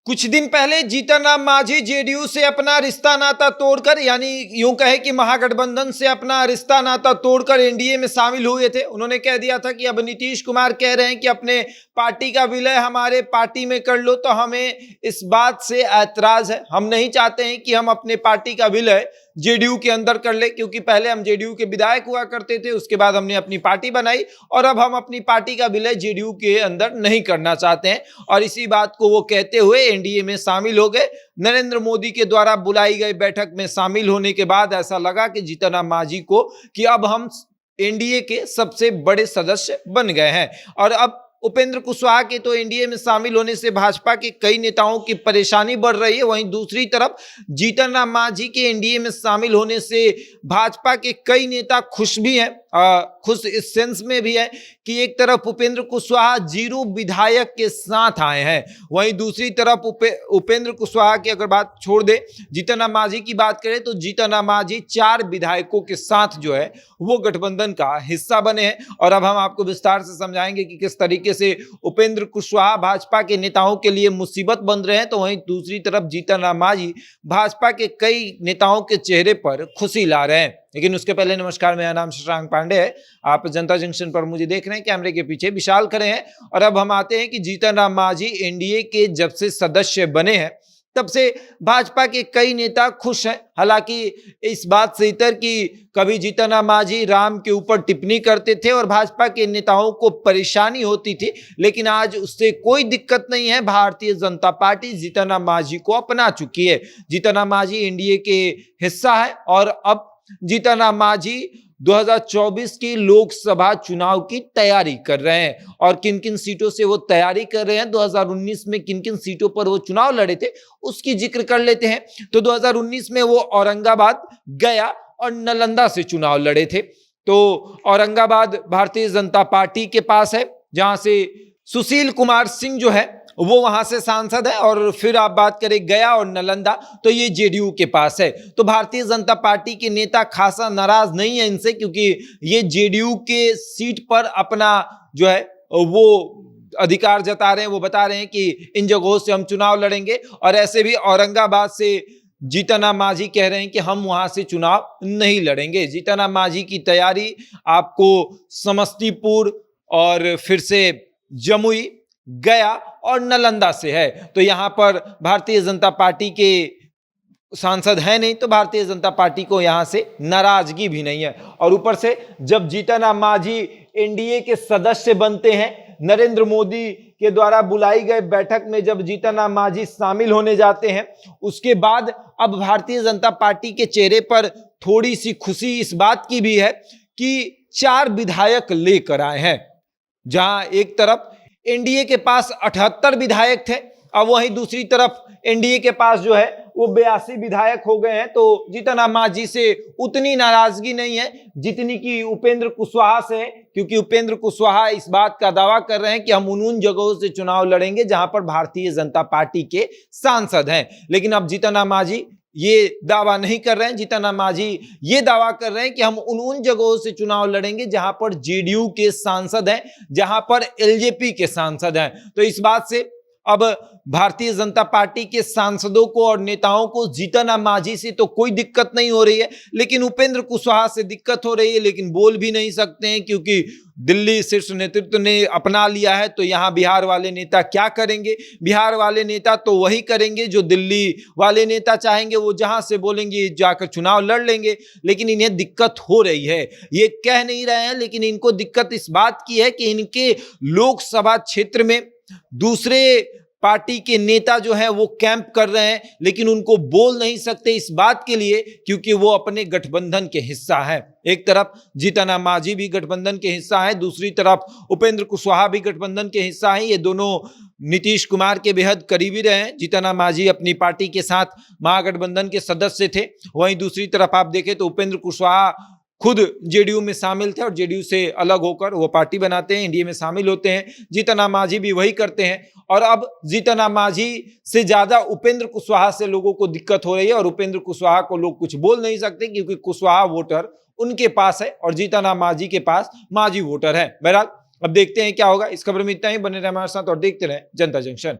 कुछ दिन पहले जीतन राम मांझी जेडीयू से अपना रिश्ता नाता तोड़कर, यानी यूं कहे कि महागठबंधन से अपना रिश्ता नाता तोड़कर एनडीए में शामिल हुए थे। उन्होंने कह दिया था कि अब नीतीश कुमार कह रहे हैं कि अपने पार्टी का विलय हमारे पार्टी में कर लो, तो हमें इस बात से ऐतराज है। हम नहीं चाहते हैं कि हम अपने पार्टी का विलय जेडीयू के अंदर कर ले, क्योंकि पहले हम जेडीयू के विधायक हुआ करते थे, उसके बाद हमने अपनी पार्टी बनाई और अब हम अपनी पार्टी का विलय जेडीयू के अंदर नहीं करना चाहते हैं। और इसी बात को वो कहते हुए एनडीए में शामिल हो गए। नरेंद्र मोदी के द्वारा बुलाई गई बैठक में शामिल होने के बाद ऐसा लगा कि जीतन राम मांझी को कि अब हम एनडीए के सबसे बड़े सदस्य बन गए हैं। और अब उपेंद्र कुशवाहा के तो एनडीए में शामिल होने से भाजपा के कई नेताओं की परेशानी बढ़ रही है, वहीं दूसरी तरफ जीतन राम मांझी के एनडीए में शामिल होने से भाजपा के कई नेता खुश भी हैं। खुश इस सेंस में भी है कि एक तरफ उपेंद्र कुशवाहा 0 विधायक के साथ आए हैं, वहीं दूसरी तरफ उपेंद्र कुशवाहा की अगर बात छोड़ दे, जीतन राम मांझी की बात करें तो जीतन राम मांझी 4 विधायकों के साथ जो है वो गठबंधन का हिस्सा बने हैं। और अब हम आपको विस्तार से समझाएंगे कि किस तरीके से उपेंद्र कुशवाहा भाजपा के नेताओं के लिए मुसीबत बन रहे हैं, तो वहीं दूसरी तरफ जीतन राम मांझी भाजपा के कई नेताओं के चेहरे पर खुशी ला रहे हैं। लेकिन उसके पहले नमस्कार, मेरा नाम शशांक पांडे है, आप जनता जंक्शन पर मुझे देख रहे हैं, कैमरे के पीछे विशाल खड़े हैं। और अब हम आते हैं कि जीतन राम मांझी एनडीए के जब से सदस्य बने हैं तब से भाजपा के कई नेता खुश हैं। हालांकि इस बात से इतर कि कभी जीतन राम मांझी राम के ऊपर टिप्पणी करते थे और भाजपा के नेताओं को परेशानी होती थी, लेकिन आज उससे कोई दिक्कत नहीं है। भारतीय जनता पार्टी जीतन राम मांझी को अपना चुकी है। जीतन राम मांझी एनडीए के हिस्सा है और अब जीतन राम मांझी 2024 की लोकसभा चुनाव की तैयारी कर रहे हैं। और किन किन सीटों से वो तैयारी कर रहे हैं, 2019 में किन किन सीटों पर वो चुनाव लड़े थे, उसकी जिक्र कर लेते हैं। तो 2019 में वो औरंगाबाद, गया और नालंदा से चुनाव लड़े थे। तो औरंगाबाद भारतीय जनता पार्टी के पास है, जहां से सुशील कुमार सिंह जो है वो वहां से सांसद है। और फिर आप बात करें गया और नालंदा, तो ये जेडीयू के पास है। तो भारतीय जनता पार्टी के नेता खासा नाराज नहीं है इनसे, क्योंकि ये जेडीयू के सीट पर अपना जो है वो अधिकार जता रहे हैं। वो बता रहे हैं कि इन जगहों से हम चुनाव लड़ेंगे। और ऐसे भी औरंगाबाद से जीतन राम मांझी कह रहे हैं कि हम वहां से चुनाव नहीं लड़ेंगे। जीतन राम मांझी की तैयारी आपको समस्तीपुर और फिर से जमुई, गया और नालंदा से है। तो यहां पर भारतीय जनता पार्टी के सांसद है नहीं, तो भारतीय जनता पार्टी को यहां से नाराजगी भी नहीं है। और ऊपर से जब जीतन राम मांझी एनडीए के सदस्य बनते हैं, नरेंद्र मोदी के द्वारा बुलाई गई बैठक में जब जीतन राम मांझी शामिल होने जाते हैं, उसके बाद अब भारतीय जनता पार्टी के चेहरे पर थोड़ी सी खुशी इस बात की भी है कि 4 विधायक लेकर आए हैं। जहां एक तरफ एनडीए के पास 78 विधायक थे, अब वहीं दूसरी तरफ एनडीए के पास जो है वो 82 विधायक हो गए हैं। तो जीतन राम मांझी से उतनी नाराजगी नहीं है जितनी कि उपेंद्र कुशवाहा से है, क्योंकि उपेंद्र कुशवाहा इस बात का दावा कर रहे हैं कि हम उन जगहों से चुनाव लड़ेंगे जहां पर भारतीय जनता पार्टी के सांसद हैं। लेकिन अब जीतन राम मांझी ये दावा नहीं कर रहे हैं। जीतन राम मांझी ये दावा कर रहे हैं कि हम उन जगहों से चुनाव लड़ेंगे जहां पर जेडीयू के सांसद हैं, जहां पर एलजेपी के सांसद हैं। तो इस बात से अब भारतीय जनता पार्टी के सांसदों को और नेताओं को जीतन राम मांझी से तो कोई दिक्कत नहीं हो रही है, लेकिन उपेंद्र कुशवाहा से दिक्कत हो रही है। लेकिन बोल भी नहीं सकते हैं, क्योंकि दिल्ली शीर्ष नेतृत्व ने अपना लिया है। तो यहां बिहार वाले नेता क्या करेंगे? बिहार वाले नेता तो वही करेंगे जो दिल्ली वाले नेता चाहेंगे, वो जहां से बोलेंगे जाकर चुनाव लड़ लेंगे। लेकिन इन्हें दिक्कत हो रही है, ये कह नहीं रहे हैं, लेकिन इनको दिक्कत इस बात की है कि इनके लोकसभा क्षेत्र में दूसरे पार्टी के नेता जो है वो कैंप कर रहे हैं, लेकिन उनको बोल नहीं सकते इस बात के लिए क्योंकि वो अपने गठबंधन के हिस्सा है। एक तरफ जीतन राम मांझी भी गठबंधन के हिस्सा है, दूसरी तरफ उपेंद्र कुशवाहा भी गठबंधन के हिस्सा है। ये दोनों नीतीश कुमार के बेहद करीबी रहे हैं। जीतन राम मांझी अपनी पार्टी के साथ महागठबंधन के सदस्य थे, वहीं दूसरी तरफ आप देखें तो उपेंद्र कुशवाहा खुद जेडीयू में शामिल थे और जेडीयू से अलग होकर वो पार्टी बनाते हैं, एनडीए में शामिल होते हैं। जीतन राम मांझी भी वही करते हैं। और अब जीतन राम मांझी से ज्यादा उपेंद्र कुशवाहा से लोगों को दिक्कत हो रही है और उपेंद्र कुशवाहा को लोग कुछ बोल नहीं सकते क्योंकि कुशवाहा वोटर उनके पास है और जीतन राम मांझी के पास मांझी वोटर है। बहरहाल अब देखते हैं क्या होगा। इस खबर में इतना ही, बने रहे हमारे साथ और देखते रहे जनता जंक्शन।